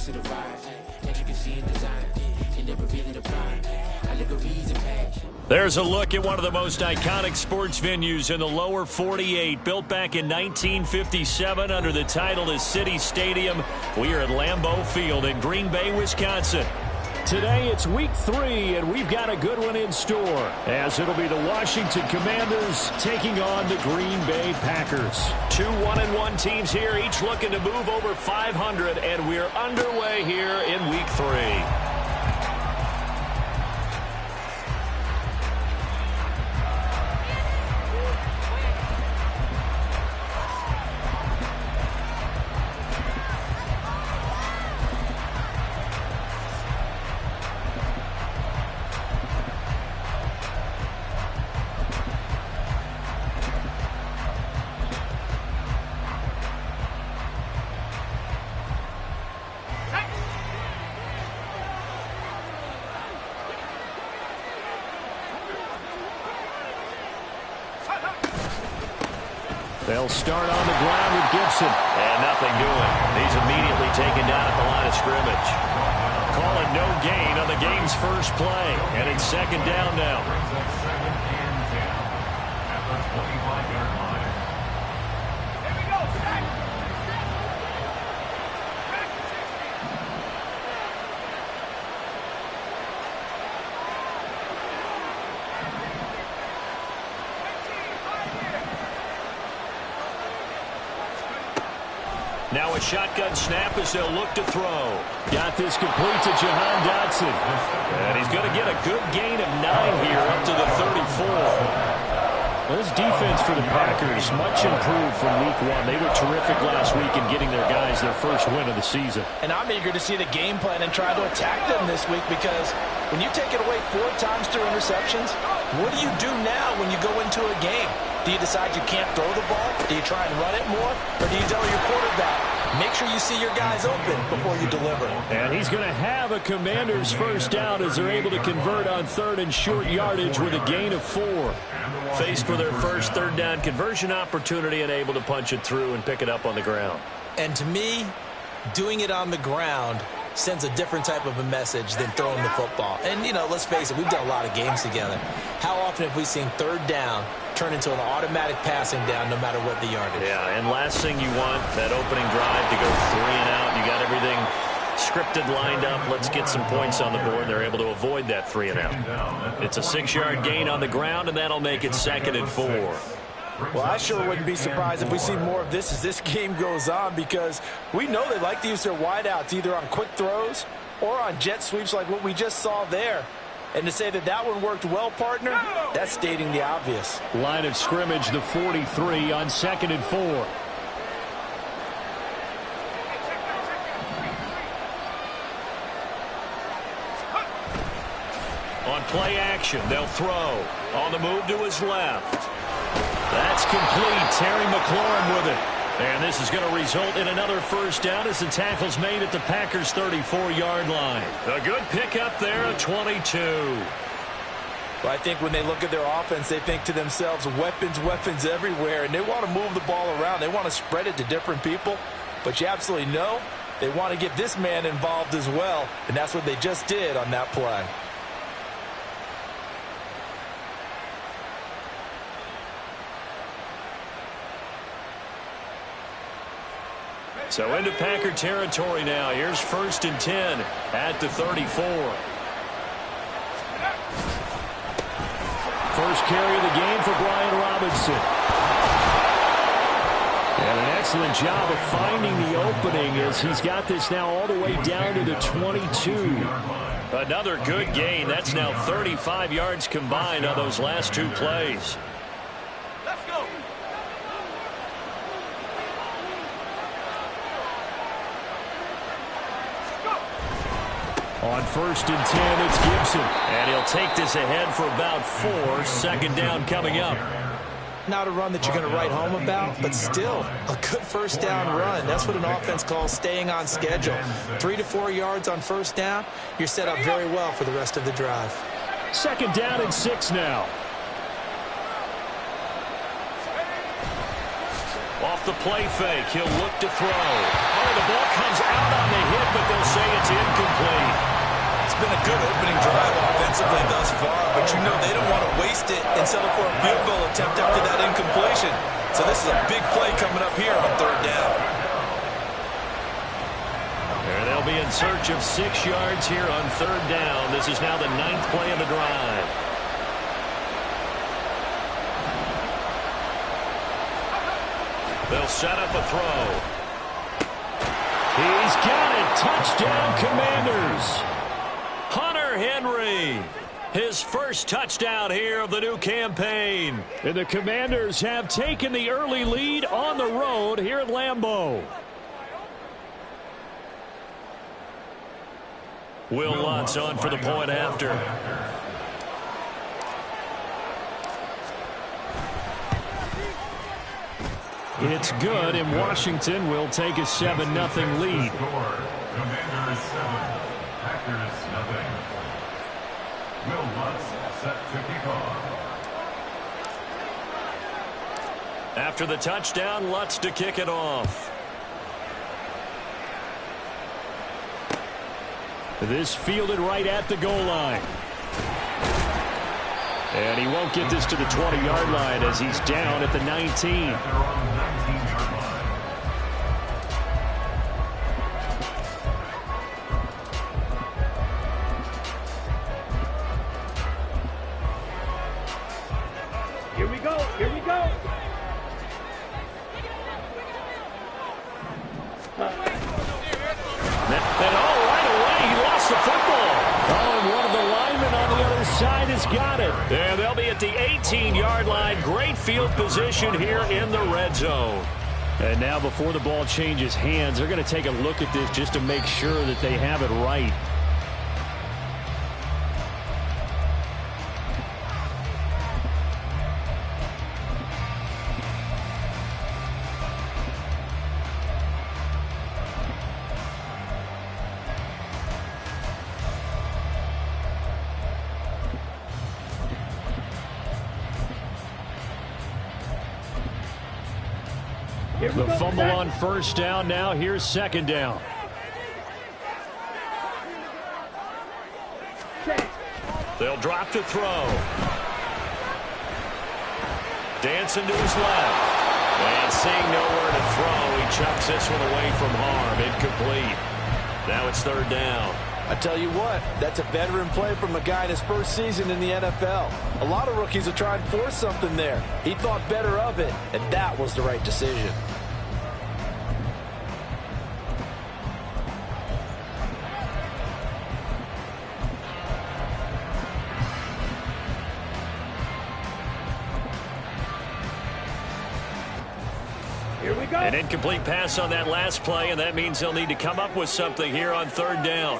to the vibe that you can see in design. And never really apply. Allegories and passion. There's a look at one of the most iconic sports venues in the lower 48, built back in 1957 under the title of City Stadium. We are at Lambeau Field in Green Bay, Wisconsin. Today it's week 3, and we've got a good one in store, as it'll be the Washington Commanders taking on the Green Bay Packers. Two 1-1 teams here, each looking to move over 500, and we're underway here in week 3. They'll start on the ground with Gibson. And nothing doing. He's immediately taken down at the line of scrimmage. Calling no gain on the game's first play. And it's second down now. Now a shotgun snap as they'll look to throw. Got this complete to Jahan Dotson. And he's going to get a good gain of 9 here up to the 34. Well, this defense for the Packers, much improved from week 1. They were terrific last week in getting their guys their first win of the season. And I'm eager to see the game plan and try to attack them this week, because when you take it away 4 times through interceptions, what do you do now when you go into a game? Do you decide you can't throw the ball? Do you try and run it more? Or do you tell your quarterback, make sure you see your guys open before you deliver? And he's going to have a Commander's first down as they're able to convert on 3rd and short yardage with a gain of 4. Faced with their first 3rd down conversion opportunity and able to punch it through and pick it up on the ground. And to me, doing it on the ground sends a different type of a message than throwing the football. And, you know, let's face it, we've done a lot of games together. How often have we seen 3rd down turn into an automatic passing down no matter what the yardage? Yeah, and last thing you want, that opening drive to go 3 and out. You got everything scripted, lined up. Let's get some points on the board. They're able to avoid that 3 and out. It's a 6-yard gain on the ground, and that'll make it 2nd and 4. Well, I sure wouldn't be surprised if we see more of this as this game goes on, because we know they like to use their wideouts either on quick throws or on jet sweeps like what we just saw there. And to say that that one worked well, partner, that's stating the obvious. Line of scrimmage, the 43 on 2nd and 4. On play action, they'll throw. On the move to his left. That's complete. Terry McLaurin with it. And this is going to result in another first down as the tackle's made at the Packers' 34-yard line. A good pickup there at 22. Well, I think when they look at their offense, they think to themselves, weapons, weapons everywhere, and they want to move the ball around. They want to spread it to different people, but you absolutely know they want to get this man involved as well, and that's what they just did on that play. So into Packer territory now. Here's 1st and 10 at the 34. First carry of the game for Brian Robinson. And an excellent job of finding the opening as he's got this now all the way down to the 22. Another good gain. That's now 35 yards combined on those last 2 plays. On 1st and 10, it's Gibson. And he'll take this ahead for about 4. 2nd down coming up. Not a run that you're going to write home about, but still a good first down run. That's what an offense calls staying on schedule. 3 to 4 yards on first down, you're set up very well for the rest of the drive. 2nd down and 6 now. Off the play fake, he'll look to throw. Oh, the ball comes out on the hit, but they'll say good opening drive offensively thus far, but you know they don't want to waste it and settle for a field goal attempt after that incompletion. So this is a big play coming up here on third down. And they'll be in search of 6 yards here on third down. This is now the 9th play of the drive. They'll set up a throw. He's got it. Touchdown, Commanders. Hunter Henry. His first touchdown here of the new campaign. And the Commanders have taken the early lead on the road here at Lambeau. Will Lutz on for the point after. It's good, and Washington will take a 7-0 lead. Commanders 7, Packers 0. Will Lutz set to kick off. After the touchdown, Lutz to kick it off. This fielded right at the goal line. And he won't get this to the 20-yard line as he's down at the 19. Here we go. Here we go. And oh, right away, he lost the football. Oh, and one of the linemen on the other side has got it. And they'll be at the 18-yard line. Great field position here in the red zone. And now before the ball changes hands, they're going to take a look at this just to make sure that they have it right. The fumble on first down. Now here's second down. They'll drop to throw. Dancing to his left. And seeing nowhere to throw, he chucks this one away from harm. Incomplete. Now it's third down. I tell you what, that's a veteran play from a guy in his first season in the NFL. A lot of rookies will try and force something there. He thought better of it, and that was the right decision. An incomplete pass on that last play, and that means they'll need to come up with something here on third down.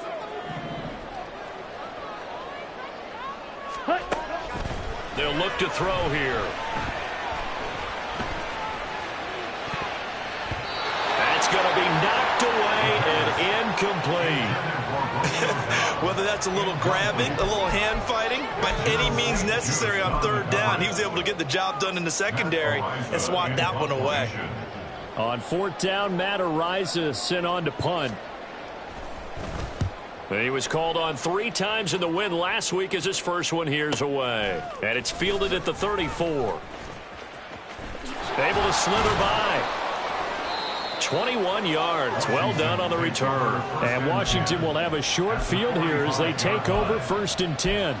They'll look to throw here. That's going to be knocked away and incomplete. Whether that's a little grabbing, a little hand fighting, by any means necessary on third down, he was able to get the job done in the secondary and swat that one away. On fourth down, Matt Araiza sent on to punt. He was called on 3 times in the win last week as his first one here's away. And it's fielded at the 34. Able to slither by. 21 yards. Well done on the return. And Washington will have a short field here as they take over 1st and 10.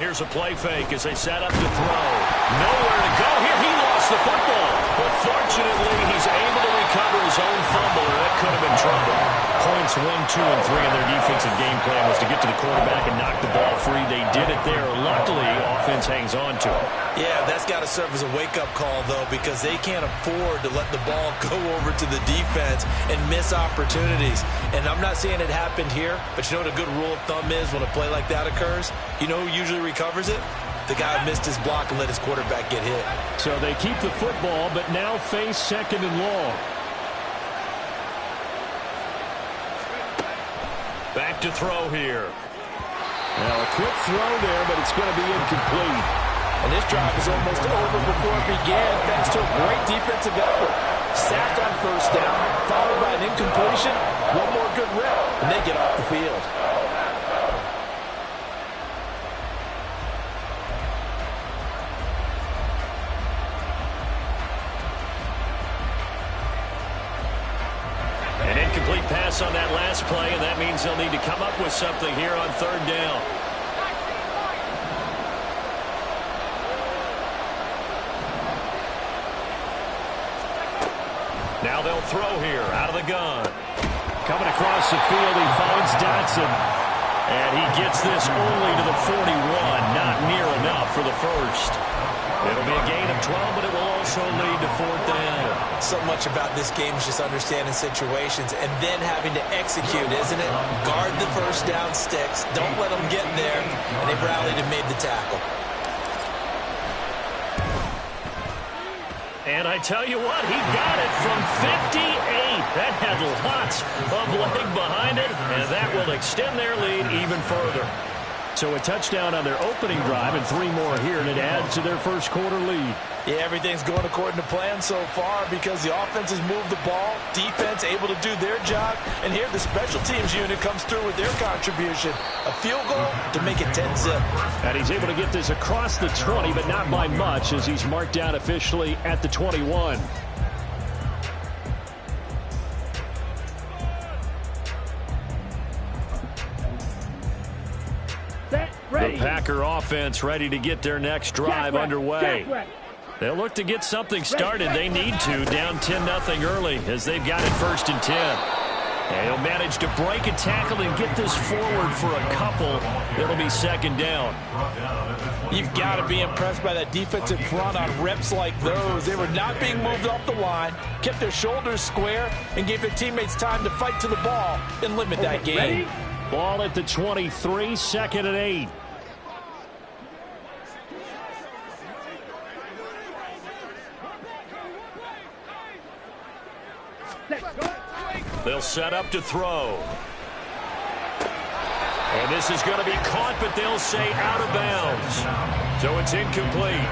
Here's a play fake as they set up to throw. Nowhere to go here. He lost the football. But fortunately, he's able to recover his own fumble, or that could have been trouble. Points 1, 2, and 3 in their defensive game plan was to get to the quarterback and knock the ball free. They did it there. Luckily, offense hangs on to it. Yeah, that's got to serve as a wake-up call, though, because they can't afford to let the ball go over to the defense and miss opportunities. And I'm not saying it happened here, but you know what a good rule of thumb is when a play like that occurs? You know who usually recovers it? The guy who missed his block and let his quarterback get hit. So they keep the football, but now face 2nd and long. Back to throw here. Now a quick throw there, but it's going to be incomplete. And this drive is almost over before it began thanks to a great defensive effort. Sacked on first down, followed by an incompletion. One more good rep, and they get off the field. An incomplete pass on that last play, and that means they'll need to come up with something here on third down. Now they'll throw here out of the gun. Coming across the field, he finds Dotson. And he gets this only to the 41. Not near enough for the first. It'll be a gain of 12, but it will also lead to fourth down. So much about this game is just understanding situations and then having to execute, isn't it? Guard the first down sticks. Don't let them get there. And they rallied and made the tackle. And I tell you what, he got it from 58. That had lots of leg behind it, and that will extend their lead even further. So a touchdown on their opening drive and 3 more here, and it adds to their first quarter lead. Yeah, everything's going according to plan so far because the offense has moved the ball, defense able to do their job, and here the special teams unit comes through with their contribution. A field goal to make it 10-zip. And he's able to get this across the 20, but not by much as he's marked down officially at the 21. The Packer offense ready to get their next drive underway. They'll look to get something started. They need to, down 10-0 early as they've got it 1st and 10. And he'll manage to break a tackle and get this forward for a couple. It'll be 2nd down. You've got to be impressed by that defensive front on reps like those. They were not being moved off the line, kept their shoulders square, and gave their teammates time to fight to the ball and limit that gain. Ball at the 23, 2nd and 8. They'll set up to throw. And this is going to be caught, but they'll say out of bounds. So it's incomplete.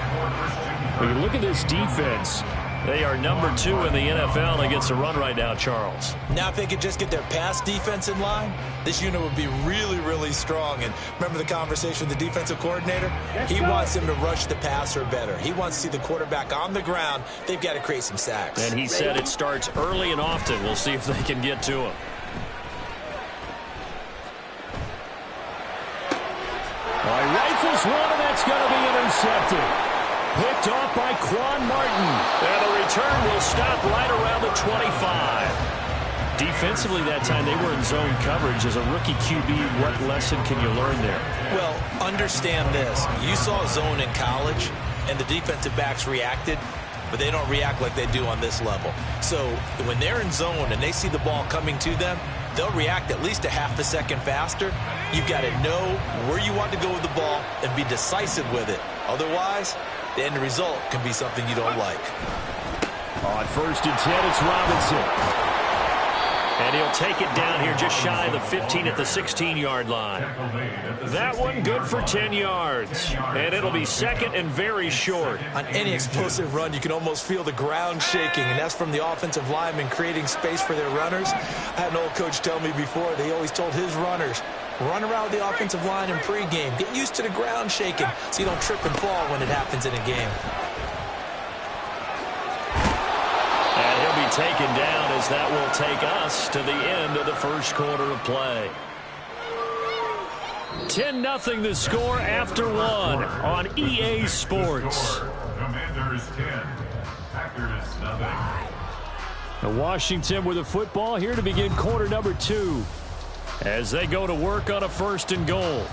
When you look at this defense, they are number 2 in the NFL against the run right now, Charles. Now if they could just get their pass defense in line, this unit would be really, really strong. And remember the conversation with the defensive coordinator? He wants them to rush the passer better. He wants to see the quarterback on the ground. They've got to create some sacks. And he said it starts early and often. We'll see if they can get to him. Well, he rifles one, and that's going to be intercepted. Picked off by Quan Martin. And the return will stop right around the 25. Defensively that time, they were in zone coverage. As a rookie QB, what lesson can you learn there? Well, understand this. You saw zone in college, and the defensive backs reacted, but they don't react like they do on this level. So when they're in zone and they see the ball coming to them, they'll react at least a half a second faster. You've got to know where you want to go with the ball and be decisive with it. Otherwise, the end result can be something you don't like. On 1st and 10, it's Robinson. And he'll take it down here just shy of the 15 at the 16-yard line. That one good for 10 yards. And it'll be 2nd and very short. On any explosive run, you can almost feel the ground shaking, and that's from the offensive linemen creating space for their runners. I had an old coach tell me before, they always told his runners, run around the offensive line in pregame. Get used to the ground shaking so you don't trip and fall when it happens in a game. And he'll be taken down as that will take us to the end of the first quarter of play. 10-0 the score after 1 on EA Sports. Commanders 10, Packers nothing. Washington with the football here to begin quarter number 2 as they go to work on a 1st and goal.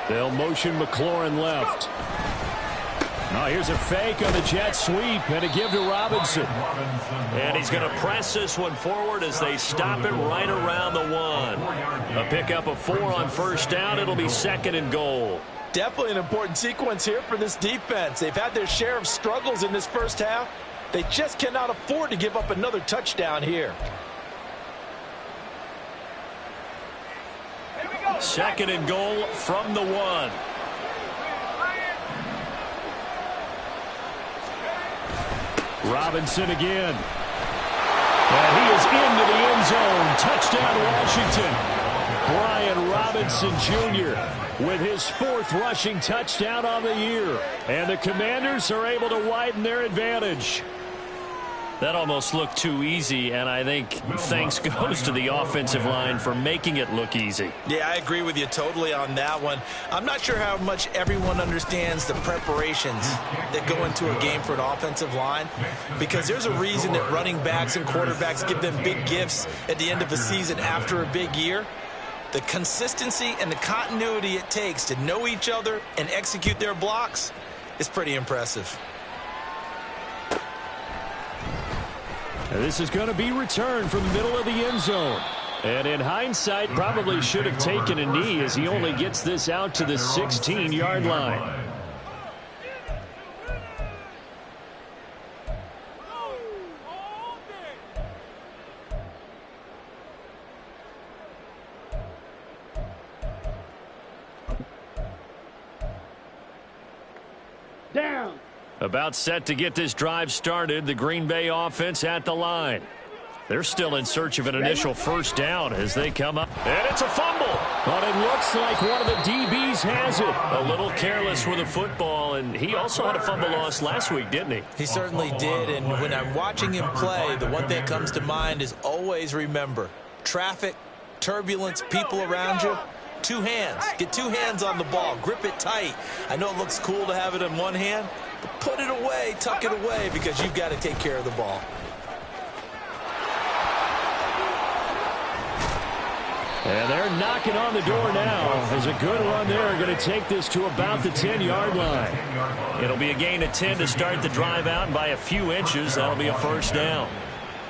They'll motion McLaurin left. Oh, here's a fake on the jet sweep and a give to Robinson. And he's going to press this one forward as they stop it right around the 1. A pickup of 4 on first down. It'll be 2nd and goal. Definitely an important sequence here for this defense. They've had their share of struggles in this first half. They just cannot afford to give up another touchdown here. 2nd and goal from the 1. Robinson again. And he is into the end zone. Touchdown, Washington. Brian Robinson Jr. with his 4th rushing touchdown on the year. And the Commanders are able to widen their advantage. That almost looked too easy, and I think thanks goes to the offensive line for making it look easy. Yeah, I agree with you totally on that one. I'm not sure how much everyone understands the preparations that go into a game for an offensive line, because there's a reason that running backs and quarterbacks give them big gifts at the end of the season after a big year. The consistency and the continuity it takes to know each other and execute their blocks is pretty impressive. And this is going to be returned from the middle of the end zone. And in hindsight, probably should have taken a knee as he only gets this out to the 16-yard line. Down. About set to get this drive started, the Green Bay offense at the line. They're still in search of an initial first down as they come up. And it's a fumble. But it looks like one of the DBs has it. A little careless with the football, and he also had a fumble loss last week, didn't he? He certainly did, and when I'm watching him play, the one thing that comes to mind is always remember, traffic, turbulence, people around you. 2 hands. Get 2 hands on the ball. Grip it tight. I know it looks cool to have it in one hand, but put it away, tuck it away, because you've got to take care of the ball. And they're knocking on the door now. There's a good run there. Going to take this to about the 10-yard line. It'll be a gain of 10 to start the drive out, and by a few inches, that'll be a first down.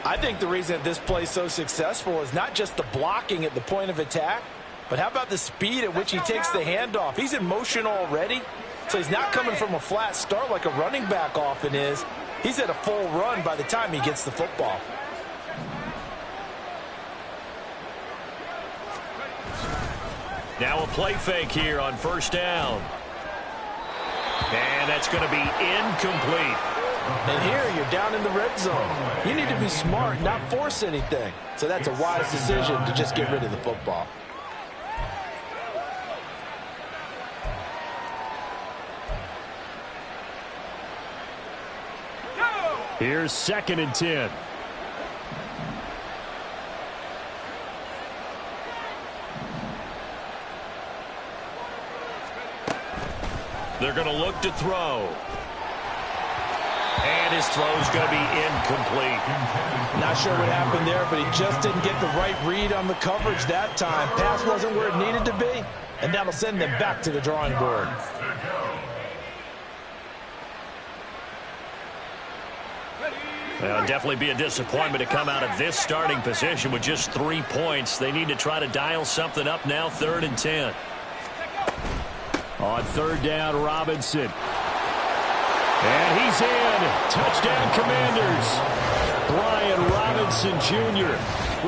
I think the reason that this play is so successful is not just the blocking at the point of attack, but how about the speed at which he takes the handoff? He's in motion already, so he's not coming from a flat start like a running back often is. He's at a full run by the time he gets the football. Now a play fake here on first down. And that's going to be incomplete. And here you're down in the red zone. You need to be smart, not force anything. So that's a wise decision to just get rid of the football. Here's 2nd and 10. They're going to look to throw. And his throw's going to be incomplete. Not sure what happened there, but he just didn't get the right read on the coverage that time. Pass wasn't where it needed to be, and that'll send them back to the drawing board. It'll definitely be a disappointment to come out of this starting position with just 3 points. They need to try to dial something up now, 3rd and 10. On 3rd down, Robinson. And he's in. Touchdown, Commanders. Brian Robinson Jr.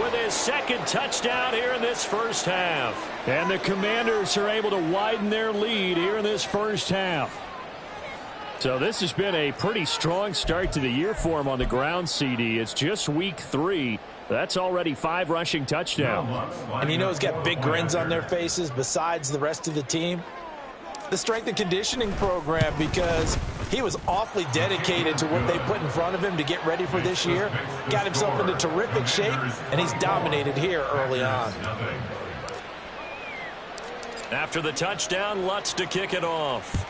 with his 2nd touchdown here in this first half. And the Commanders are able to widen their lead here in this first half. So this has been a pretty strong start to the year for him on the ground, CD. It's just week 3. That's already 5 rushing touchdowns. And you know he's got big grins on their faces besides the rest of the team. The strength and conditioning program, because he was awfully dedicated to what they put in front of him to get ready for this year. Got himself into terrific shape, and he's dominated here early on. After the touchdown, Lutz to kick it off.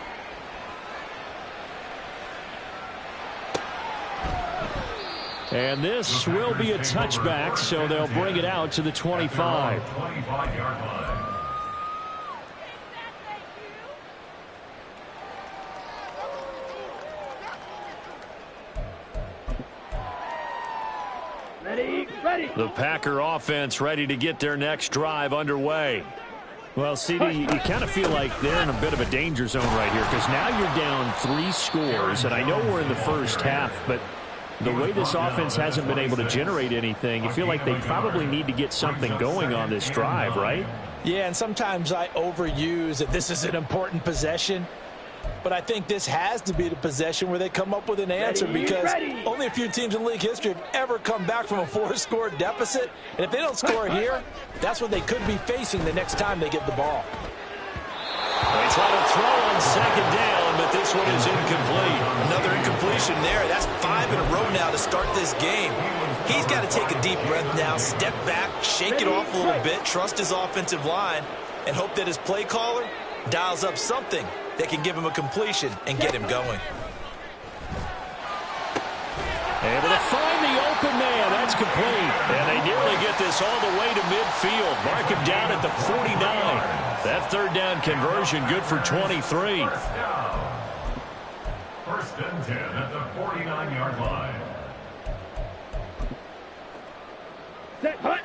And this will be a touchback, so they'll bring it out to the 25. The Packer offense ready to get their next drive underway. Well, CD, you kind of feel like they're in a bit of a danger zone right here because now you're down 3 scores, and I know we're in the first half, but the way this offense hasn't been able to generate anything, you feel like they probably need to get something going on this drive, right? Yeah, and sometimes I overuse that this is an important possession. But I think this has to be the possession where they come up with an answer because only a few teams in league history have ever come back from a 4-score deficit. And if they don't score here, that's what they could be facing the next time they get the ball. They try to throw on second down, but this one is incomplete. Another incompletion there. That's 5 in a row now to start this game. He's got to take a deep breath now, step back, shake it off a little bit, trust his offensive line, and hope that his play caller dials up something that can give him a completion and get him going. Able to find the open man. That's complete. And they nearly get this all the way to midfield. Mark him down at the 49. That third down conversion good for 23. First and 10 at the 49-yard line. Set, hut.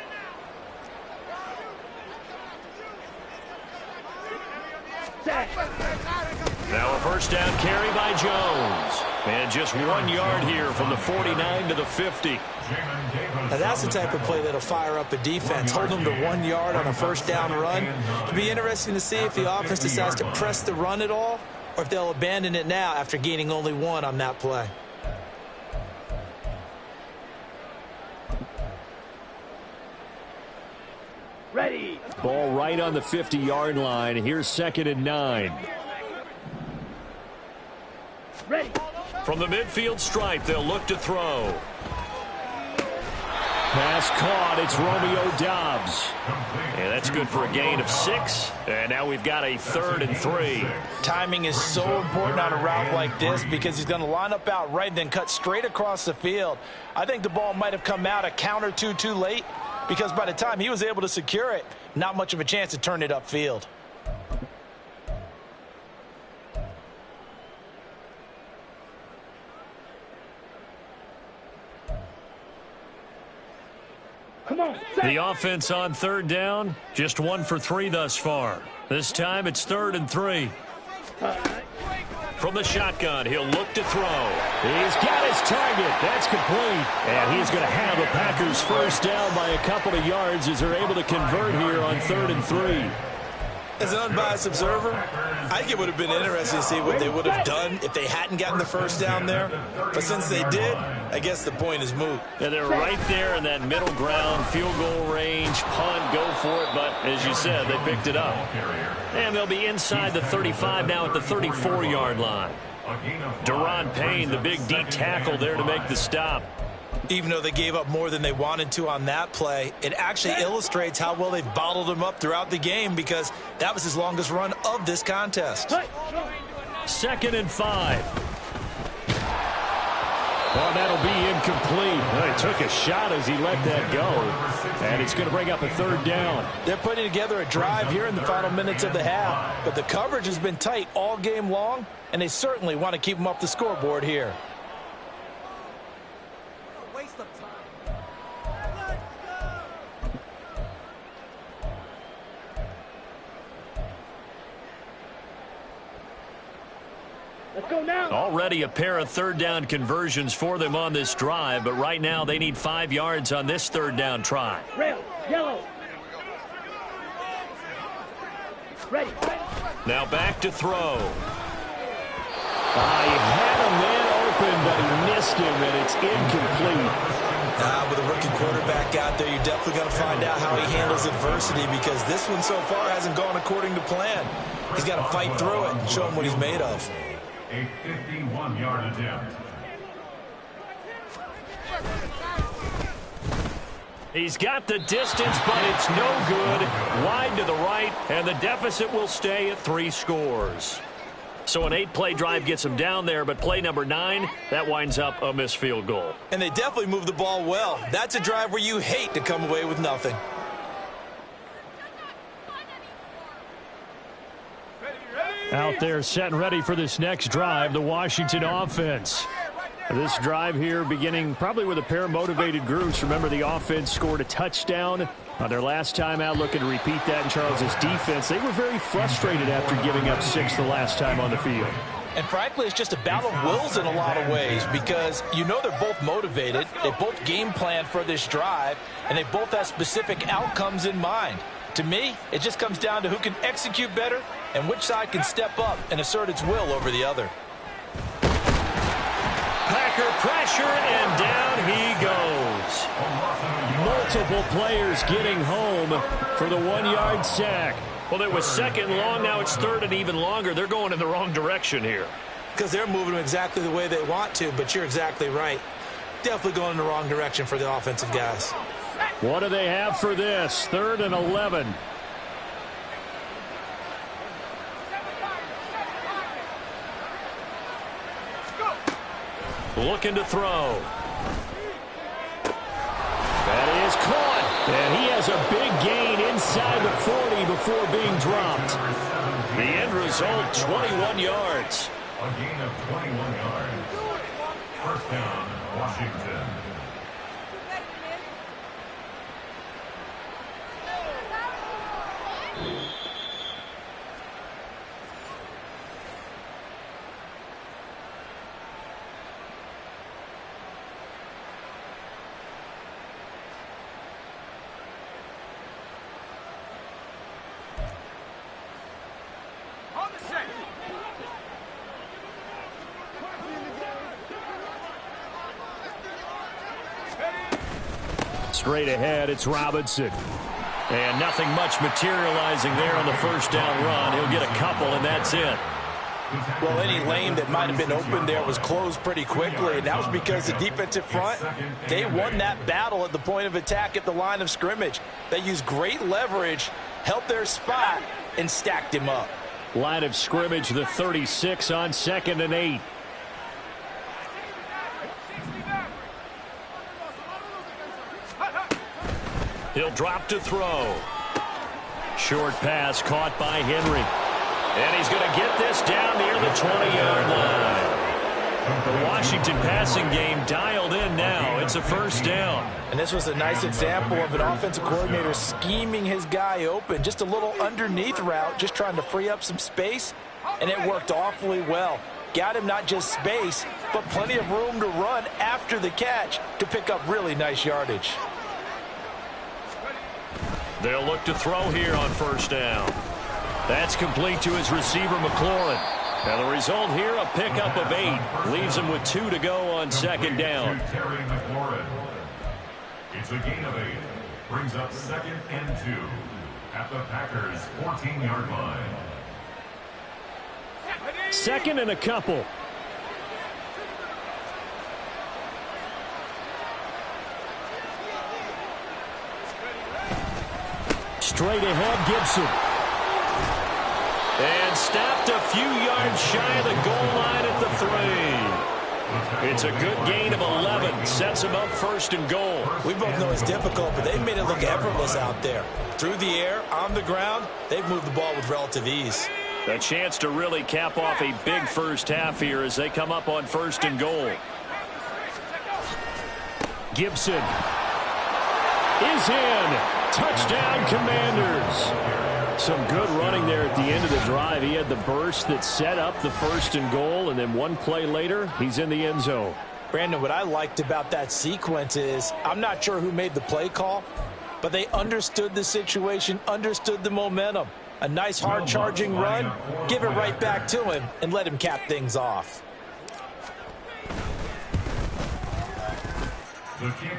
Now a first down carry by Jones. And just 1 yard here from the 49 to the 50. Now that's the type of play that'll fire up a defense. Hold them to 1 yard on a first down run. It'll be interesting to see if the offense decides to press the run at all or if they'll abandon it now after gaining only 1 on that play. Ready. Ball right on the 50-yard line. Here's 2nd and 9. Ready. From the midfield stripe, they'll look to throw. Pass caught. It's Romeo Doubs. And that's good for a gain of 6. And now we've got a 3rd and 3. Timing is so important on a route like this because he's going to line up out right and then cut straight across the field. I think the ball might have come out a count or two too late because by the time he was able to secure it, not much of a chance to turn it upfield. Come on. The offense on 3rd down, just 1 for 3 thus far. This time it's 3rd and 3. From the shotgun, he'll look to throw. He's got his target. That's complete. And he's going to have the Packers first down by a couple of yards as they're able to convert here on 3rd and 3. As an unbiased observer, I think it would have been interesting to see what they would have done if they hadn't gotten the first down there. But since they did, I guess the point is moot. And they're right there in that middle ground, field goal range, punt, go for it. But as you said, they picked it up. And they'll be inside the 35 now at the 34-yard line. Deron Payne, the big D tackle there to make the stop. Even though they gave up more than they wanted to on that play, it actually illustrates how well they've bottled him up throughout the game because that was his longest run of this contest. 2nd and 5. Well, that'll be incomplete. Well, he took a shot as he let that go. And it's going to bring up a 3rd down. They're putting together a drive here in the final minutes of the half. But the coverage has been tight all game long, and they certainly want to keep them up the scoreboard here. Let's go now. Already a pair of 3rd down conversions for them on this drive, but right now they need 5 yards on this 3rd down try. Red, yellow. Ready. Now back to throw. He had a man open, but he missed him, and it's incomplete. With a rookie quarterback out there, you're definitely going to find out how he handles adversity because this one so far hasn't gone according to plan. He's got to fight through it and show him what he's made of. A 51-yard attempt. He's got the distance, but it's no good. Wide to the right, and the deficit will stay at 3 scores. So an 8-play drive gets him down there, but play number 9, that winds up a missed field goal. And they definitely moved the ball well. That's a drive where you hate to come away with nothing. Out there set and ready for this next drive, the Washington offense. This drive here beginning probably with a pair of motivated groups. Remember, the offense scored a touchdown on their last time out. Looking to repeat that in Charles's defense. They were very frustrated after giving up 6 the last time on the field. And frankly, it's just a battle of wills in a lot of ways because you know they're both motivated. They both game plan for this drive, and they both have specific outcomes in mind. To me, it just comes down to who can execute better and which side can step up and assert its will over the other. Packer pressure, and down he goes. Multiple players getting home for the 1-yard sack. Well, it was second long. Now it's third and even longer. They're going in the wrong direction here. Because they're moving them exactly the way they want to, but you're exactly right. Definitely going in the wrong direction for the offensive guys. What do they have for this? 3rd and 11. Looking to throw. That is caught. And he has a big gain inside the 40 before being dropped. The end result, 21 yards. A gain of 21 yards. First down, Washington. Straight ahead, it's Robinson. And nothing much materializing there on the first down run. He'll get a couple, and that's it. Well, any lane that might have been open there was closed pretty quickly, and that was because the defensive front, they won that battle at the point of attack at the line of scrimmage. They used great leverage, held their spot, and stacked him up. Line of scrimmage, the 36 on 2nd and 8. He'll drop to throw. Short pass caught by Henry. And he's going to get this down near the 20-yard line. The Washington passing game dialed in now. It's a first down. And this was a nice example of an offensive coordinator scheming his guy open. Just a little underneath route, just trying to free up some space. And it worked awfully well. Got him not just space, but plenty of room to run after the catch to pick up really nice yardage. They'll look to throw here on first down. That's complete to his receiver, McLaurin. And the result here, a pickup of 8. Leaves him with 2 to go on second down. It's a gain of 8. Brings up 2nd and 2 at the Packers' 14-yard line. 2nd and a couple. Straight ahead, Gibson. And stopped a few yards shy of the goal line at the 3. It's a good gain of 11. Sets him up 1st and goal. We both know it's difficult, but they've made it look effortless out there. Through the air, on the ground, they've moved the ball with relative ease. A chance to really cap off a big first half here as they come up on 1st and goal. Gibson is in. Touchdown, Commanders. Some good running there at the end of the drive. He had the burst that set up the 1st and goal, and then one play later, he's in the end zone. Brandon, what I liked about that sequence is I'm not sure who made the play call, but they understood the situation, understood the momentum. A nice hard-charging run, give it right back to him, and let him cap things off.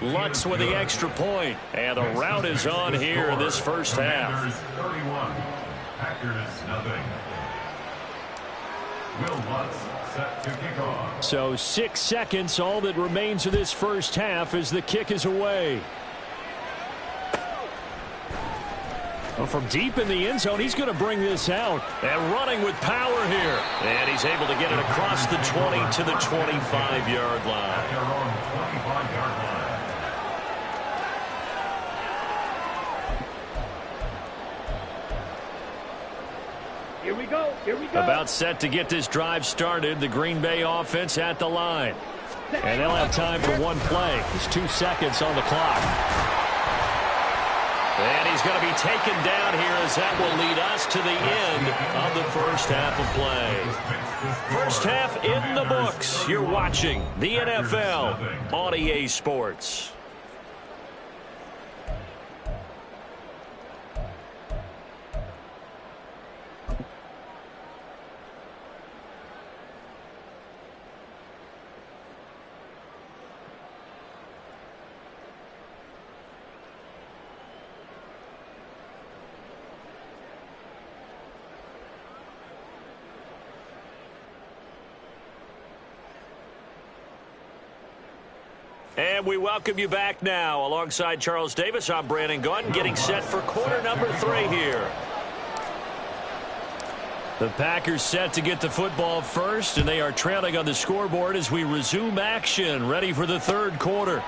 Lutz with the extra point, and the route is on here in this first half. 31, Packers nothing. Will Lutz set to kick off. So 6 seconds, all that remains of this first half as the kick is away. Well, from deep in the end zone, he's going to bring this out. And running with power here. And he's able to get it across the 20 to the 25-yard line. At their own 25-yard line. Here we go. Here we go. About set to get this drive started. The Green Bay offense at the line. And they'll have time for one play. There's 2 seconds on the clock. And he's going to be taken down here as that will lead us to the end of the first half of play. First half in the books. You're watching the NFL on EA Sports. And we welcome you back now. Alongside Charles Davis, I'm Brandon Gunn, getting set for quarter number 3 here. The Packers set to get the football first, and they are trailing on the scoreboard as we resume action, ready for the third quarter.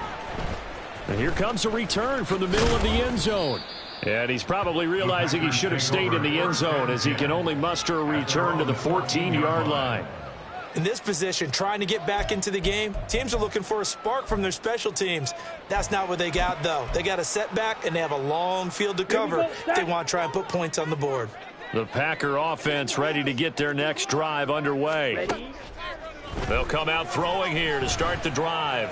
And here comes a return from the middle of the end zone. And he's probably realizing he should have stayed in the end zone as he can only muster a return to the 14-yard line. In this position, trying to get back into the game, teams are looking for a spark from their special teams. That's not what they got, though. They got a setback, and they have a long field to cover if they want to try and put points on the board. The Packer offense ready to get their next drive underway. They'll come out throwing here to start the drive.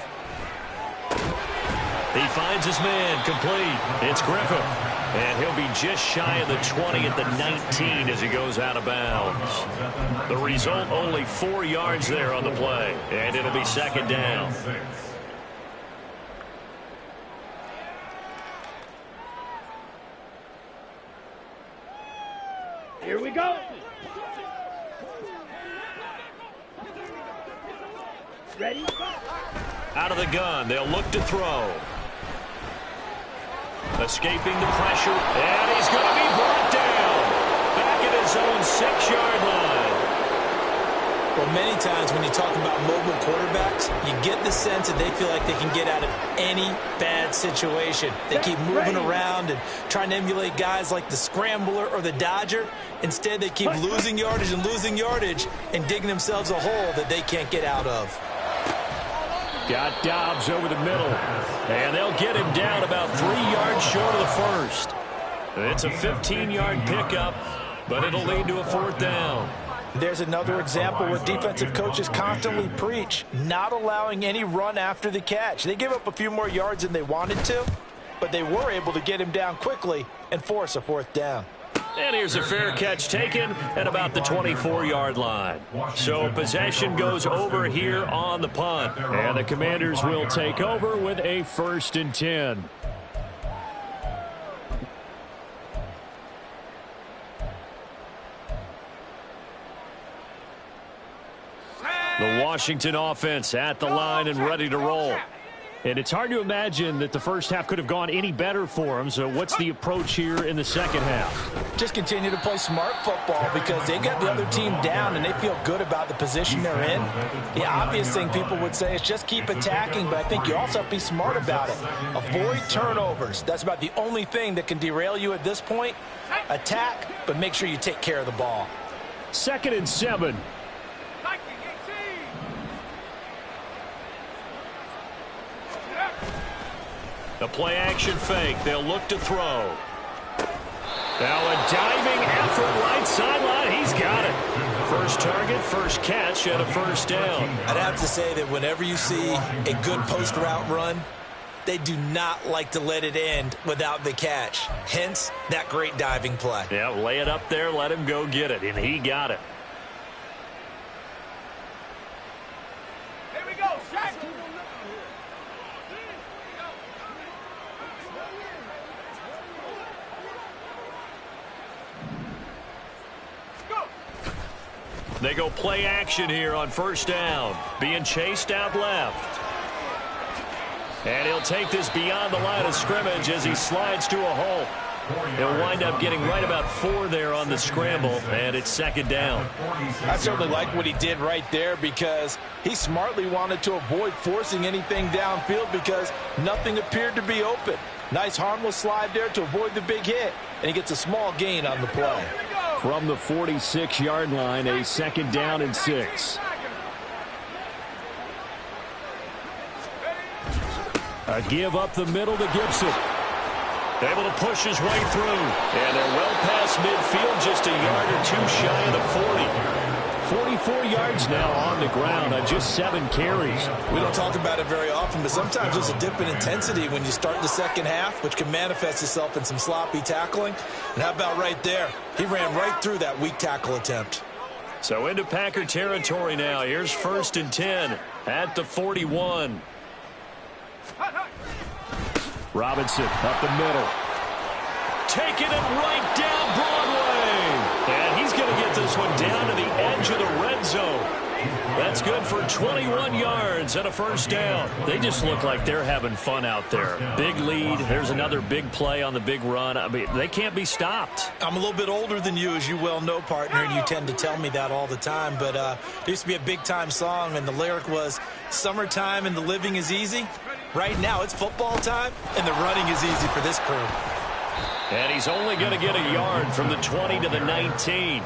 He finds his man, complete. It's Griffith. And he'll be just shy of the 20 at the 19 as he goes out of bounds. The result, only 4 yards there on the play. And it'll be second down. Here we go. Ready? Out of the gun, they'll look to throw. Escaping the pressure, and he's going to be brought down. Back at his own 6-yard line. Well, many times when you talk about mobile quarterbacks, you get the sense that they feel like they can get out of any bad situation. They keep moving around and trying to emulate guys like the Scrambler or the Dodger. Instead, they keep losing yardage and digging themselves a hole that they can't get out of. Got Dobbs over the middle, and they'll get him down about 3 yards short of the first. It's a 15-yard pickup, but it'll lead to a fourth down. There's another example where defensive coaches constantly preach, not allowing any run after the catch. They give up a few more yards than they wanted to, but they were able to get him down quickly and force a fourth down. And here's a fair catch taken at about the 24-yard line. So possession goes over here on the punt. And the Commanders will take over with a 1st and 10. The Washington offense at the line and ready to roll. And it's hard to imagine that the first half could have gone any better for them. So what's the approach here in the second half? Just continue to play smart football because they got the other team down and they feel good about the position they're in. The obvious thing people would say is just keep attacking, but I think you also have to be smart about it. Avoid turnovers. That's about the only thing that can derail you at this point. Attack, but make sure you take care of the ball. 2nd and 7. The play-action fake. They'll look to throw. Now a diving effort right sideline. He's got it. First target, first catch, and a first down. I'd have to say that whenever you see a good post-route run, they do not like to let it end without the catch. Hence, that great diving play. Yeah, lay it up there, let him go get it, and he got it. Here we go, Shaq. They go play action here on first down. Being chased out left. And he'll take this beyond the line of scrimmage as he slides to a hole. He'll wind up getting right about 4 there on the scramble, and it's 2nd down. I certainly like what he did right there because he smartly wanted to avoid forcing anything downfield because nothing appeared to be open. Nice harmless slide there to avoid the big hit, and he gets a small gain on the play. From the 46-yard line, a 2nd down and 6. A give up the middle to Gibson. Able to push his way through. And they're well past midfield, just a yard or two shy of the 40. 44 yards now on the ground on just 7 carries. We don't talk about it very often, but sometimes there's a dip in intensity when you start the second half, which can manifest itself in some sloppy tackling. And how about right there? He ran right through that weak tackle attempt. So into Packer territory now. Here's 1st and 10 at the 41. Robinson up the middle. Taking it right down Broadway. And he's going to get this one down to the edge of the red zone. That's good for 21 yards and a first down. They just look like they're having fun out there. Big lead. There's another big play on the big run. I mean, they can't be stopped. I'm a little bit older than you, as you well know, partner, and you tend to tell me that all the time. But there used to be a big-time song, and the lyric was, "Summertime and the living is easy." Right now, it's football time, and the running is easy for this crew. And he's only going to get a yard from the 20 to the 19.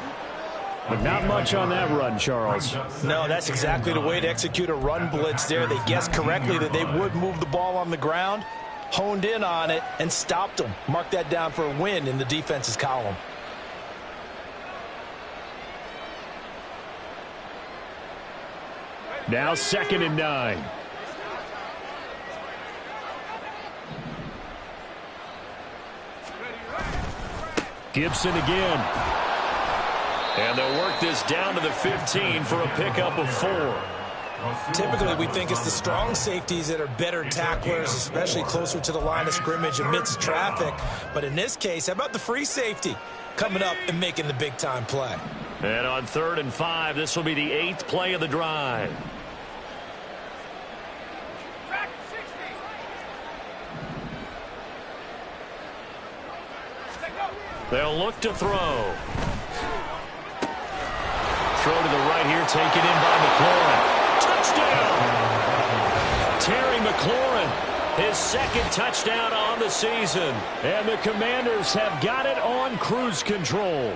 But not much on that run, Charles. No, that's exactly the way to execute a run blitz there. They guessed correctly that they would move the ball on the ground, honed in on it, and stopped them. Mark that down for a win in the defense's column. Now 2nd and 9. Gibson again. And they'll work this down to the 15 for a pickup of 4. Typically, we think it's the strong safeties that are better tacklers, especially closer to the line of scrimmage amidst traffic. But in this case, how about the free safety coming up and making the big-time play? And on 3rd and 5, this will be the 8th play of the drive. They'll look to throw. Throw to the right here, taken in by McLaurin. Touchdown! Terry McLaurin, his 2nd touchdown on the season. And the Commanders have got it on cruise control.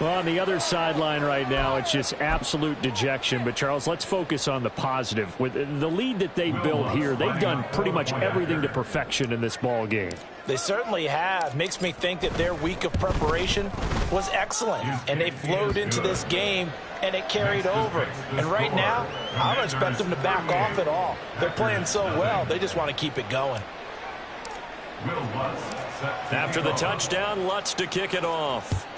Well, on the other sideline right now, it's just absolute dejection. But, Charles, let's focus on the positive. With the lead that they built here, they've done pretty much everything to perfection in this ball game. They certainly have. Makes me think that their week of preparation was excellent. And they flowed into this game, and it carried over. And right now, I don't expect them to back off at all. They're playing so well, they just want to keep it going. After the touchdown, Lutz to kick it off.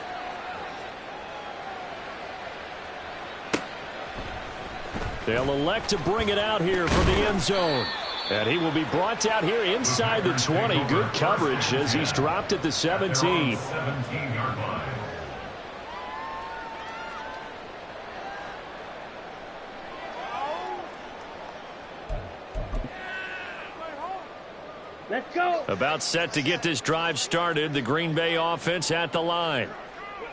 They'll elect to bring it out here from the end zone. And he will be brought out here inside the 20. Good coverage as he's dropped at the 17. Let's go. About set to get this drive started. The Green Bay offense at the line.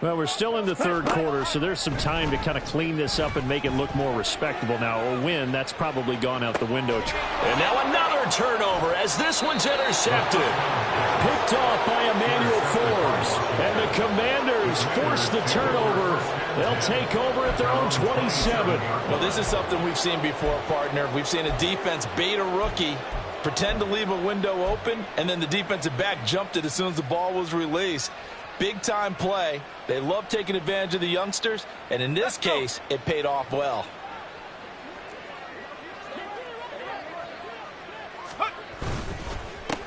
Well, we're still in the 3rd quarter, so there's some time to kind of clean this up and make it look more respectable. Now, a win, that's probably gone out the window. And now another turnover as this one's intercepted. Picked off by Emmanuel Forbes. And the Commanders force the turnover. They'll take over at their own 27. Well, this is something we've seen before, partner. We've seen a defense bait a rookie, pretend to leave a window open, and then the defensive back jumped it as soon as the ball was released. Big-time play. They love taking advantage of the youngsters, and in this case, it paid off well.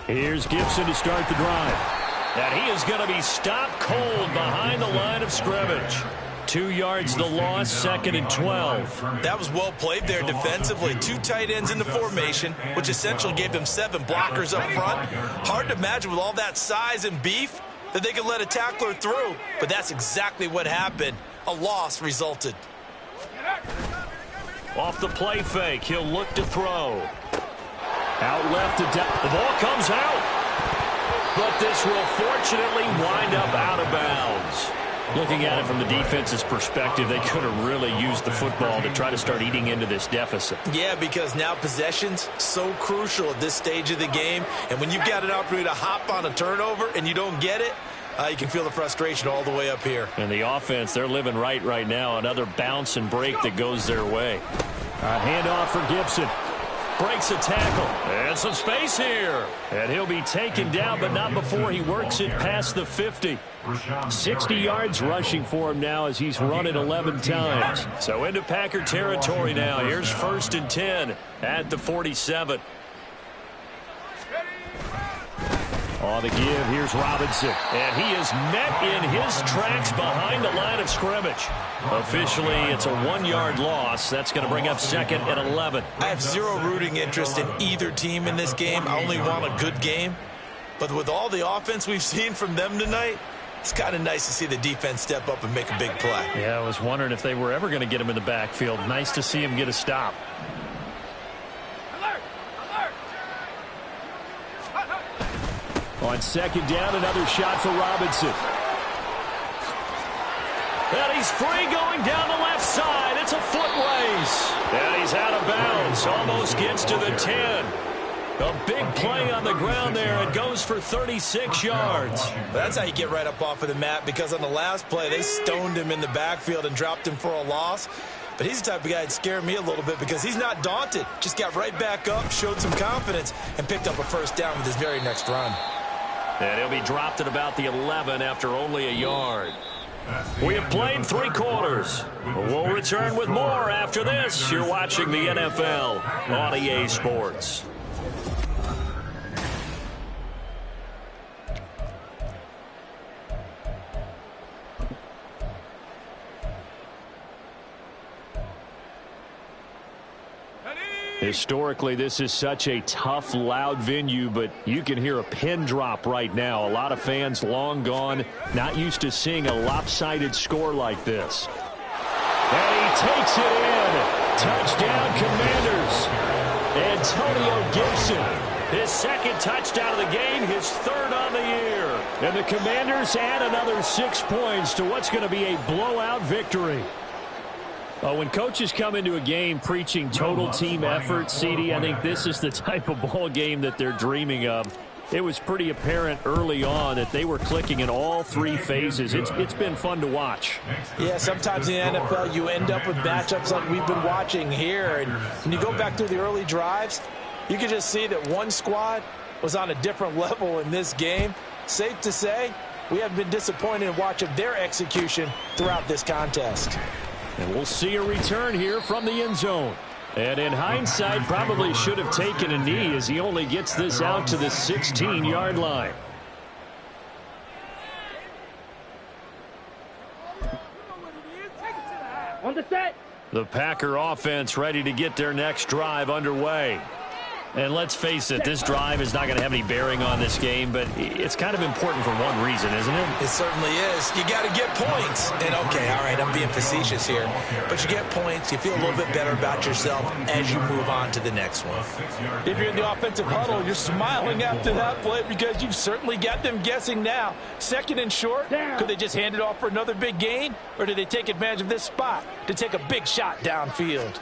Here's Gibson to start the drive. And he is going to be stopped cold behind the line of scrimmage. 2 yards the loss, 2nd and 12. That was well played there defensively. 2 tight ends in the formation, which essentially gave them 7 blockers up front. Hard to imagine with all that size and beef that they could let a tackler through, but that's exactly what happened. A loss resulted. Off the play fake, he'll look to throw. Out left to down. The ball comes out. But this will fortunately wind up out of bounds. Looking at it from the defense's perspective, they could have really used the football to try to start eating into this deficit. Yeah, because now possession's so crucial at this stage of the game. And when you've got an opportunity to hop on a turnover and you don't get it, you can feel the frustration all the way up here. And the offense, they're living right now. Another bounce and break that goes their way. Handoff for Gibson. breaks a tackle. And some space here. And he'll be taken down, but not before he works it past the 50. 60 yards rushing for him now as he's run it 11 times. So into Packer territory now. Here's 1st and 10 at the 47. On the give, here's Robinson. And he is met in his tracks behind the line of scrimmage. Officially, it's a 1-yard loss. That's going to bring up 2nd and 11. I have zero rooting interest in either team in this game. I only want a good game. But with all the offense we've seen from them tonight, it's kind of nice to see the defense step up and make a big play. Yeah, I was wondering if they were ever going to get him in the backfield. Nice to see him get a stop. On 2nd down, another shot for Robinson. And he's free going down the left side. It's a foot race. And he's out of bounds. Almost gets to the 10. A big play on the ground there. It goes for 36 yards. That's how you get right up off of the mat, because on the last play, they stoned him in the backfield and dropped him for a loss. But he's the type of guy that scared me a little bit because he's not daunted. Just got right back up, showed some confidence, and picked up a 1st down with his very next run. And he'll be dropped at about the 11 after only a yard. We have played 3 quarters. We'll return with more after this. You're watching the NFL on EA Sports. Historically, this is such a tough, loud venue, but you can hear a pin drop right now. A lot of fans long gone, not used to seeing a lopsided score like this. And he takes it in. Touchdown, Commanders. Antonio Gibson, his 2nd touchdown of the game, his 3rd on the year. And the Commanders add another 6 points to what's going to be a blowout victory. When coaches come into a game preaching total team effort, CD, I think this is the type of ball game that they're dreaming of. It was pretty apparent early on that they were clicking in all 3 phases. It's been fun to watch. Yeah, sometimes in the NFL you end up with matchups like we've been watching here. And when you go back through the early drives, you can just see that one squad was on a different level in this game. Safe to say, we have been disappointed in watching their execution throughout this contest. And we'll see a return here from the end zone. And in hindsight, probably should have taken a knee as he only gets this out to the 16-yard line. On the set. The Packer offense ready to get their next drive underway. And let's face it, this drive is not going to have any bearing on this game, but it's kind of important for one reason, isn't it? It certainly is. You got to get points. And, okay, all right, I'm being facetious here. But you get points, you feel a little bit better about yourself as you move on to the next one. If you're in the offensive huddle, you're smiling after that play because you've certainly got them guessing now. 2nd and short, could they just hand it off for another big gain? Or do they take advantage of this spot to take a big shot downfield?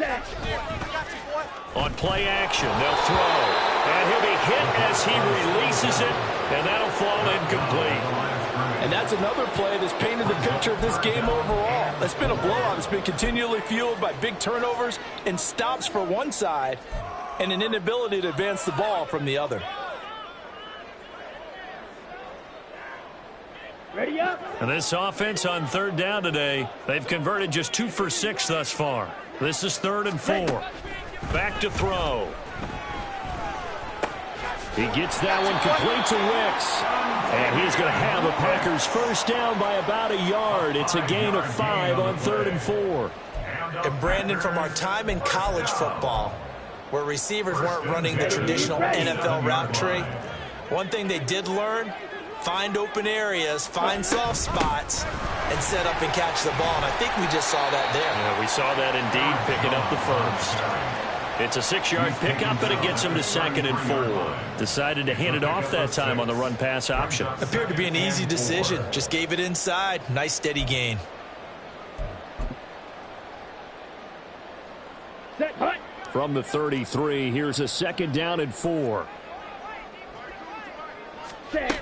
On play action, they'll throw. And he'll be hit as he releases it, and that'll fall incomplete. And that's another play that's painted the picture of this game overall. It's been a blowout. It's been continually fueled by big turnovers and stops for one side and an inability to advance the ball from the other. Ready up. And this offense on 3rd down today, they've converted just 2 for 6 thus far. This is 3rd and 4. Back to throw. He gets that one complete to Wicks. And he's going to have a Packers 1st down by about a yard. It's a gain of 5 on 3rd and 4. And Brandon, from our time in college football, where receivers weren't running the traditional NFL route tree, one thing they did learn, find open areas, find soft spots, and set up and catch the ball. And I think we just saw that there. Yeah, we saw that indeed, picking up the 1st. It's a 6-yard pickup, but it gets him to 2nd and 4. Decided to hand it off that time on the run-pass option. Appeared to be an easy decision. Just gave it inside. Nice, steady gain. Set, hut. From the 33, here's a 2nd down and 4. Set.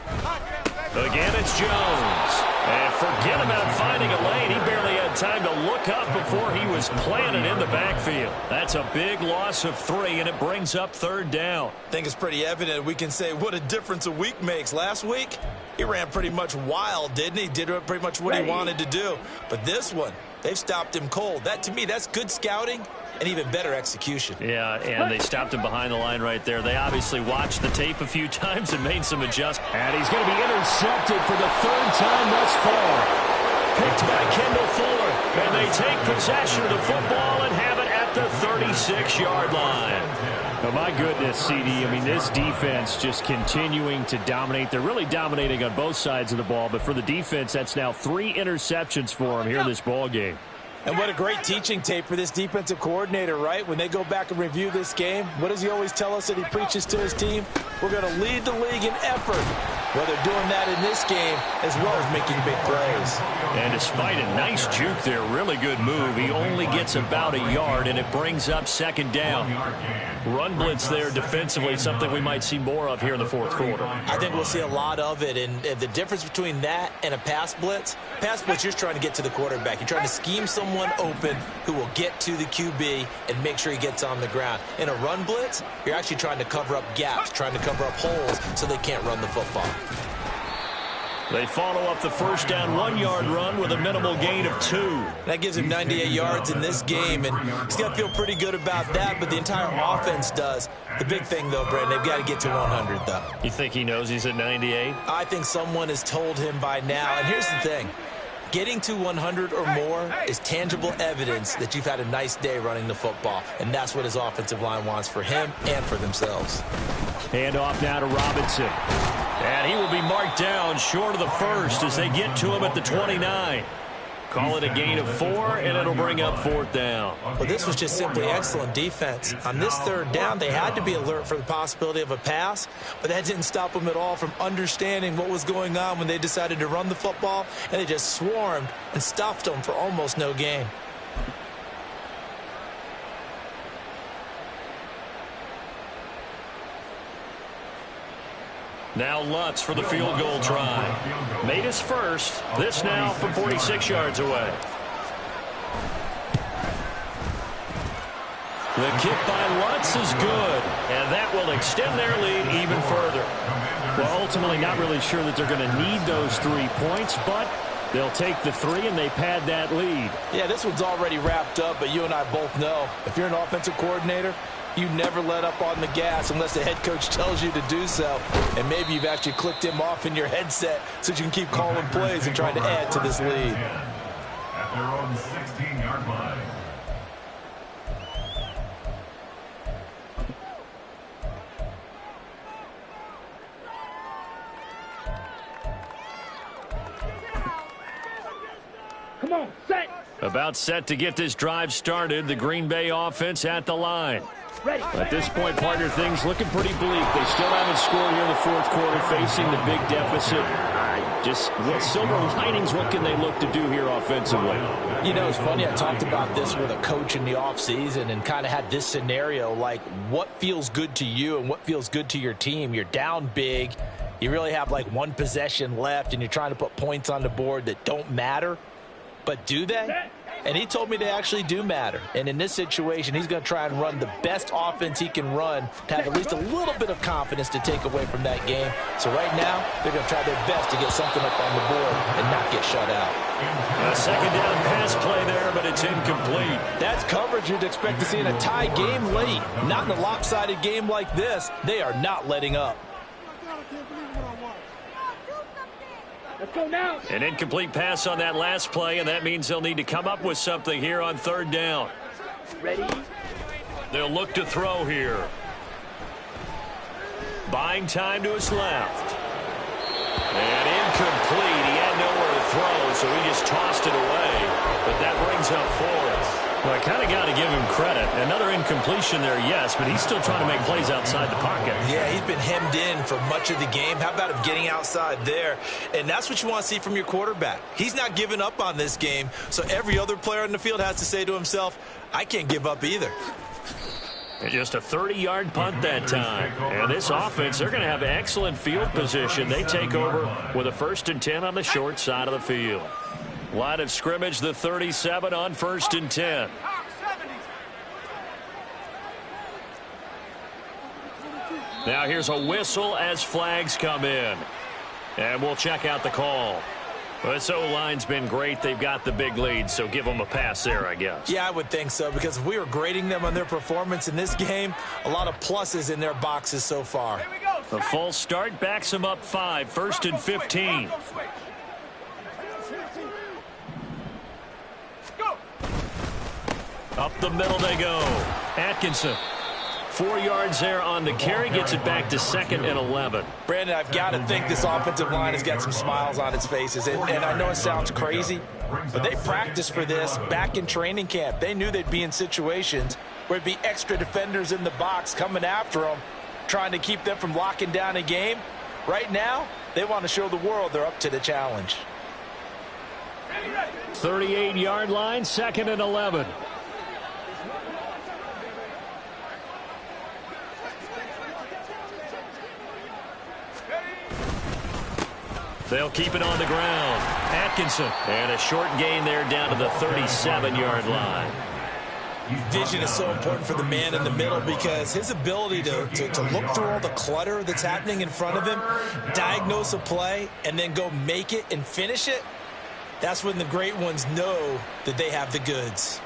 Again, it's Jones. And forget about finding a lane. He barely had time to look up before he was planted in the backfield. That's a big loss of 3, and it brings up 3rd down. I think it's pretty evident we can say what a difference a week makes. Last week, he ran pretty much wild, didn't he? Did pretty much what he wanted to do. But this one, they've stopped him cold. That, to me, that's good scouting and even better execution. Yeah, and they stopped him behind the line right there. They obviously watched the tape a few times and made some adjustments. And he's going to be intercepted for the 3rd time thus far. Picked by Kendall Fuller, and they take possession of the football and have it at the 36-yard line. Oh, my goodness, CD. I mean, this defense just continuing to dominate. They're really dominating on both sides of the ball, but for the defense, that's now 3 interceptions for them here in this ball game. And what a great teaching tape for this defensive coordinator, right? When they go back and review this game, what does he always tell us that he preaches to his team? We're going to lead the league in effort. Well, they're doing that in this game as well as making big plays. And despite a nice juke there, really good move, he only gets about a yard, and it brings up 2nd down. Run blitz there defensively, something we might see more of here in the 4th quarter. I think we'll see a lot of it, and the difference between that and a pass blitz, you're just trying to get to the quarterback. You're trying to scheme someone open who will get to the QB and make sure he gets on the ground. In a run blitz, you're actually trying to cover up gaps, trying to cover up holes so they can't run the football. They follow up the 1st down 1-yard run with a minimal gain of 2. That gives him 98 yards in this game, and he's got to feel pretty good about that, but the entire offense does. The big thing, though, Brandon, they've got to get to 100, though. You think he knows he's at 98? I think someone has told him by now, and here's the thing. Getting to 100 or more is tangible evidence that you've had a nice day running the football, and that's what his offensive line wants for him and for themselves. Hand off now to Robinson. And he will be marked down short of the 1st as they get to him at the 29. Call it a gain of 4, and it'll bring up 4th down. Well, this was just simply excellent defense. On this 3rd down, they had to be alert for the possibility of a pass, but that didn't stop them at all from understanding what was going on when they decided to run the football, and they just swarmed and stuffed them for almost no gain. Now Lutz for the field goal try. Made his first. This now from 46 yards away. The kick by Lutz is good, and that will extend their lead even further. Well, ultimately not really sure that they're going to need those 3 points, but they'll take the 3 and they pad that lead. Yeah, this one's already wrapped up, but you and I both know if you're an offensive coordinator, you never let up on the gas unless the head coach tells you to do so. And maybe you've actually clicked him off in your headset so you can keep calling plays and trying to add to this lead. At their own 16-yard line. Come on, set. About set to get this drive started. The Green Bay offense at the line. Ready. At this point, partner, things looking pretty bleak. They still haven't scored here in the 4th quarter, facing the big deficit. Just what silver linings, what can they look to do here offensively? You know, it's funny, I talked about this with a coach in the offseason and kind of had this scenario, like what feels good to you and what feels good to your team. You're down big. You really have like 1 possession left, and you're trying to put points on the board that don't matter. But do they? And he told me they actually do matter. And in this situation, he's going to try and run the best offense he can run to have at least a little bit of confidence to take away from that game. So right now, they're going to try their best to get something up on the board and not get shut out. A 2nd down pass play there, but it's incomplete. That's coverage you'd expect to see in a tie game late. Not in a lopsided game like this. They are not letting up. Let's go now. An incomplete pass on that last play, and that means they'll need to come up with something here on 3rd down. Ready. They'll look to throw here. Buying time to his left. And incomplete. He had nowhere to throw, so he just tossed it away. But that brings up 4th. Well, I kind of got to give him credit. Another incompletion there, yes, but he's still trying to make plays outside the pocket. Yeah, he's been hemmed in for much of the game. How about him getting outside there? And that's what you want to see from your quarterback. He's not giving up on this game, so every other player in the field has to say to himself, I can't give up either. And just a 30-yard punt that time. And this offense, they're going to have excellent field position. They take over with a 1st and 10 on the short side of the field. Line of scrimmage, the 37 on 1st and 10. Now here's a whistle as flags come in. And we'll check out the call. This O-line's been great. They've got the big lead, so give them a pass there, I guess. Yeah, I would think so, because if we were grading them on their performance in this game, a lot of pluses in their boxes so far. A false start backs them up 5, 1st and 15. Up the middle they go. Atkinson. 4 yards there on the carry, gets it back to 2nd and 11. Brandon, I've got to think this offensive line has got some smiles on its faces. And I know it sounds crazy, but they practiced for this back in training camp. They knew they'd be in situations where it'd be extra defenders in the box coming after them, trying to keep them from locking down a game. Right now, they want to show the world they're up to the challenge. 38-yard line, 2nd and 11. They'll keep it on the ground. Atkinson. And a short gain there down to the 37-yard line. Vision is so important for the man in the middle, because his ability to look through all the clutter that's happening in front of him, diagnose a play, and then go make it and finish it, that's when the great ones know that they have the goods.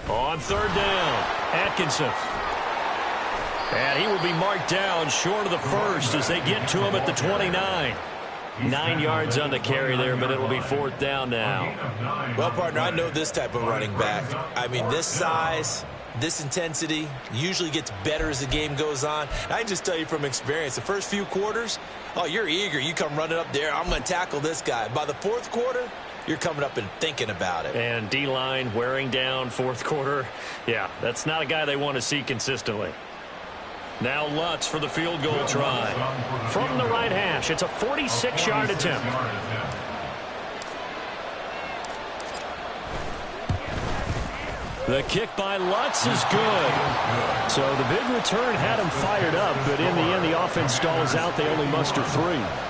On 3rd down, Atkinson. And he will be marked down short of the first as they get to him at the 29. 9 yards on the carry there, but it'll be 4th down now. Well, partner, I know this type of running back. I mean, this size, this intensity usually gets better as the game goes on. And I can just tell you from experience, the first few quarters, oh, you're eager. You come running up there, I'm going to tackle this guy. By the 4th quarter, you're coming up and thinking about it. And D-line wearing down 4th quarter. Yeah, that's not a guy they want to see consistently. Now Lutz for the field goal try. From the right hash, it's a 46-yard attempt. The kick by Lutz is good. So the big return had him fired up, but in the end, the offense stalls out. They only muster 3.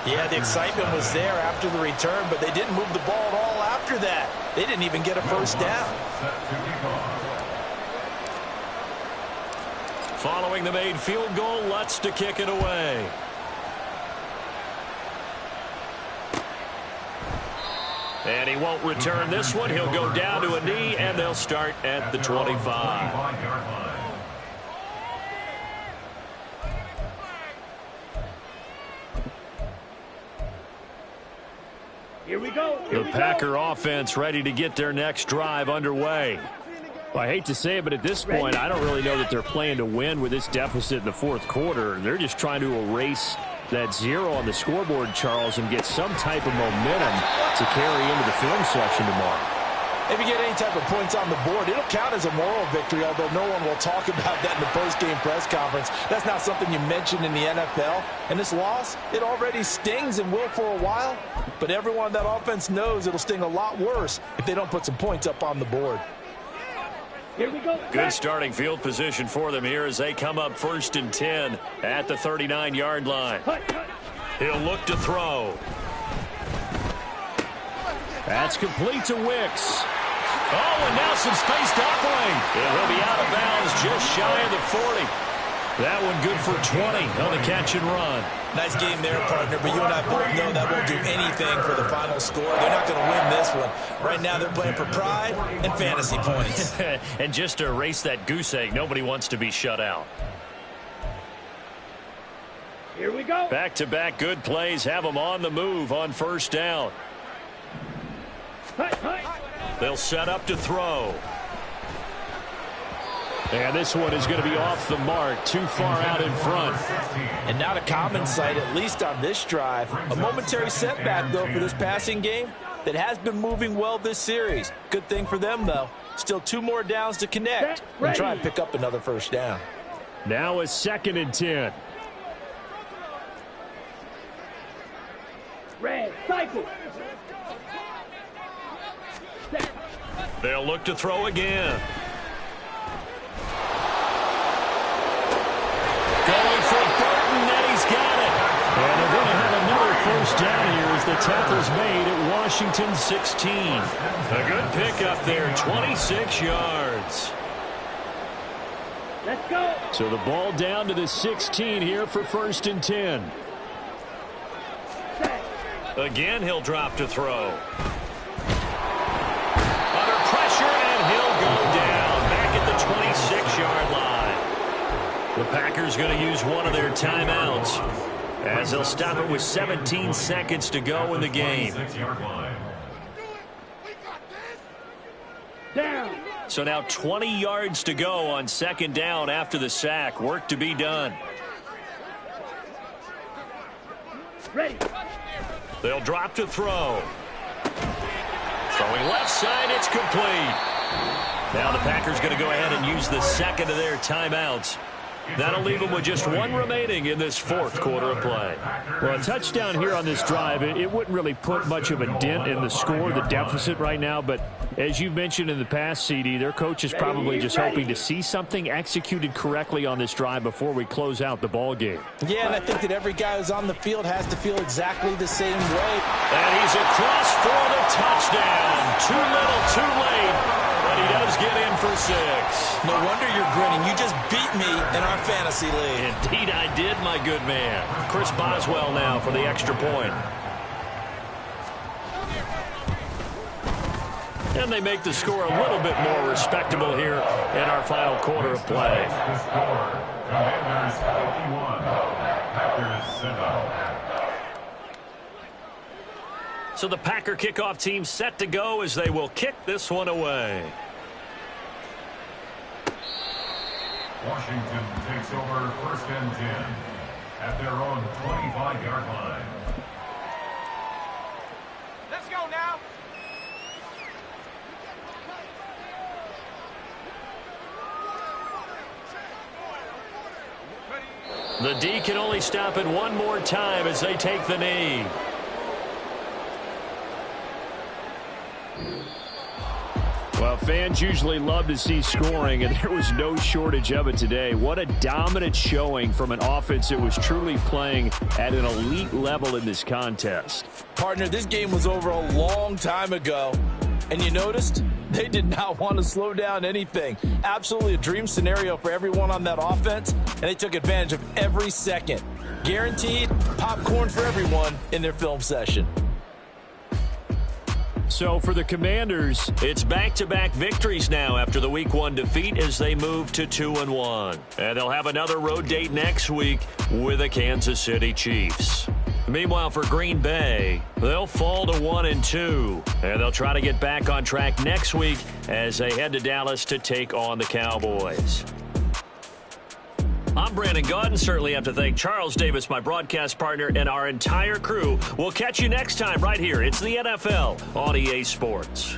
Yeah, the excitement was there after the return, but they didn't move the ball at all after that. They didn't even get a first down. Following the made field goal, Lutz to kick it away. And he won't return this one. He'll go down to a knee, and they'll start at the 25. Here we go. The Packer offense ready to get their next drive underway. Well, I hate to say it, but at this point, I don't really know that they're playing to win with this deficit in the 4th quarter. They're just trying to erase that 0 on the scoreboard, Charles, and get some type of momentum to carry into the film session tomorrow. If you get any type of points on the board, it'll count as a moral victory, although no one will talk about that in the post-game press conference. That's not something you mention in the NFL. And this loss, it already stings and will for a while. But everyone on that offense knows it'll sting a lot worse if they don't put some points up on the board. Here we go. Good starting field position for them here as they come up 1st and 10 at the 39-yard line. He'll look to throw. That's complete to Wicks. Oh, and now some space to operate. And he'll be out of bounds just shy of the 40. That one good for 20 on the catch and run. Nice game there, partner, but you and I both know that won't do anything for the final score. They're not going to win this one. Right now they're playing for pride and fantasy points. And just to erase that goose egg, nobody wants to be shut out. Here we go. Back-to-back good plays have them on the move on 1st down. They'll set up to throw. And this one is going to be off the mark, too far out in front. And not a common sight, at least on this drive. A momentary setback, though, for this passing game. that has been moving well this series. Good thing for them, though. Still 2 more downs to connect and try and pick up another first down. Now a 2nd and 10. Red, cycle. They'll look to throw again. Going for Burton, and he's got it. And they're going to have another first down here as the tackle's made at Washington 16. A good pickup there, 26 yards. Let's go. So the ball down to the 16 here for 1st and 10. Again, he'll drop to throw. Under pressure, and he'll go down back at the 26-yard line. The Packers going to use one of their timeouts as they'll stop it with 17 seconds to go in the game. Down. So now 20 yards to go on 2nd down after the sack. Work to be done. Ready. They'll drop to throw. Throwing left side, it's complete. Now the Packers going to go ahead and use the 2nd of their timeouts. That'll leave them with just 1 remaining in this 4th quarter of play. Well, a touchdown here on this drive, it wouldn't really put much of a dent in the score, the deficit right now. But as you've mentioned in the past, CD, their coach is probably just hoping to see something executed correctly on this drive before we close out the ball game. Yeah, and I think that every guy who's on the field has to feel exactly the same way. And he's across for the touchdown. Too little, too late. But he does get in for 6. No wonder you're grinning. You just beat me in our fantasy league. Indeed I did, my good man. Chris Boswell now for the extra point. And they make the score a little bit more respectable here in our final quarter of play. The score, Commanders 51, Packers 7. So the Packer kickoff team set to go as they will kick this one away. Washington takes over 1st and 10 at their own 25-yard line. Let's go now. The D can only stop it 1 more time as they take the knee. Well, fans usually love to see scoring, and there was no shortage of it today. What a dominant showing from an offense that was truly playing at an elite level in this contest. Partner, this game was over a long time ago, and you noticed they did not want to slow down anything. Absolutely a dream scenario for everyone on that offense, and they took advantage of every second. Guaranteed popcorn for everyone in their film session. So for the Commanders, it's back-to-back victories now after the Week 1 defeat as they move to 2-1. And they'll have another road date next week with the Kansas City Chiefs. Meanwhile, for Green Bay, they'll fall to 1-2. And they'll try to get back on track next week as they head to Dallas to take on the Cowboys. I'm Brandon Gaudin. Certainly have to thank Charles Davis, my broadcast partner, and our entire crew. We'll catch you next time right here. It's the NFL on EA Sports.